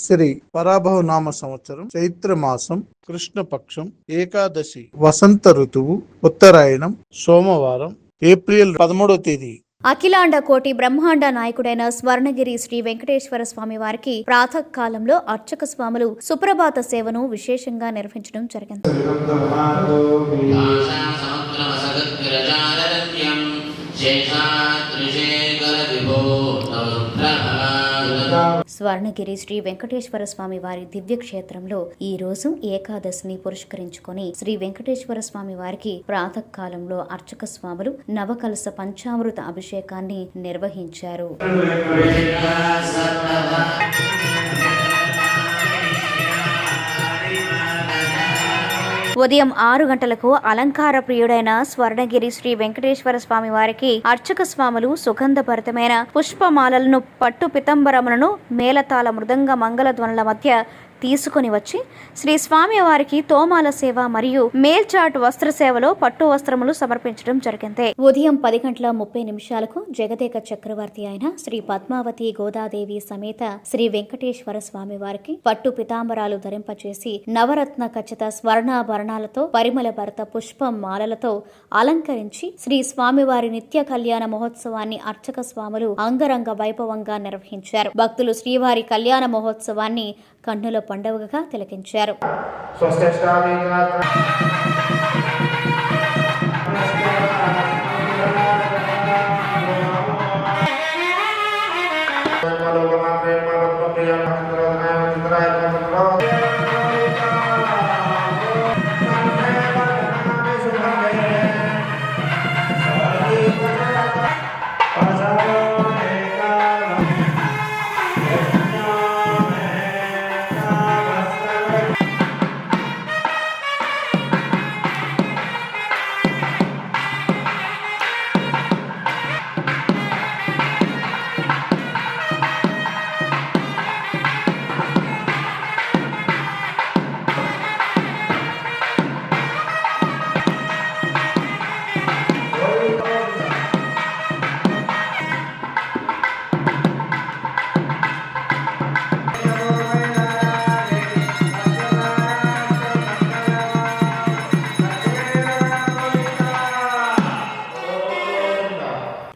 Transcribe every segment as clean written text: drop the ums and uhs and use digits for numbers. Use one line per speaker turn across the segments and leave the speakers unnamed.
శ్రీ పరాభవ నామ సంవత్సరం చైత్ర మాసం కృష్ణపక్షం ఏకాదశి వసంత ఋతువు ఉత్తరాయణం సోమవారం ఏప్రిల్ 13వ తేదీ.
అఖిలాండ కోటి బ్రహ్మాండ నాయకుడైన స్వర్ణగిరి శ్రీ వెంకటేశ్వర స్వామి వారికి ప్రాతకాలంలో అర్చక స్వాములు సుప్రభాత సేవను విశేషంగా నిర్వహించడం జరిగింది. స్వర్ణగిరి శ్రీ వెంకటేశ్వర స్వామి వారి దివ్య క్షేత్రంలో ఈ రోజు ఏకాదశిని పురస్కరించుకొని శ్రీ వెంకటేశ్వర స్వామి వారికి ప్రాతకాలంలో అర్చక స్వాములు నవకలస పంచామృత అభిషేకాన్ని నిర్వహించారు. ఉదయం 6 గంటలకు అలంకార ప్రియుడైన స్వర్ణగిరి శ్రీ వెంకటేశ్వర స్వామి వారికి అర్చక స్వాములు సుగంధభరితమైన పుష్పమాలలను పట్టు పితంబరములను మేళతాళ మృదంగ మంగళ ధ్వనుల మధ్య తీసుకుని వచ్చి శ్రీ స్వామి వారికి తోమాల సేవ మరియు మేల్చాట్ వస్త్ర సేవలో పట్టు వస్త్రములు సమర్పించడం జరిగింది. ఉదయం 10:30 జగదేక చక్రవర్తి అయిన శ్రీ పద్మావతి గోదాదేవి సమేత శ్రీ వెంకటేశ్వర స్వామి వారికి పట్టు పితాంబరాలు ధరింపచేసి నవరత్న ఖచ్చిత స్వర్ణాభరణాలతో పరిమళ భరత పుష్ప మాలలతో అలంకరించి శ్రీ స్వామివారి నిత్య కళ్యాణ మహోత్సవాన్ని అర్చక స్వాములు అంగరంగ వైభవంగా నిర్వహించారు. భక్తులు శ్రీవారి కళ్యాణ మహోత్సవాన్ని కన్నుల పండుగగా తిలకించారు.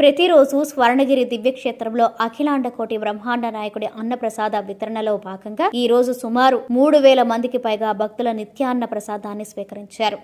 ప్రతిరోజు స్వర్ణగిరి దివ్యక్షేత్రంలో అఖిలాండ కోటి బ్రహ్మాండ నాయకుడి అన్నప్రసాద వితరణలో భాగంగా ఈ రోజు సుమారు 3000 మందికి పైగా భక్తుల నిత్యాన్న ప్రసాదాన్ని స్వీకరించారు.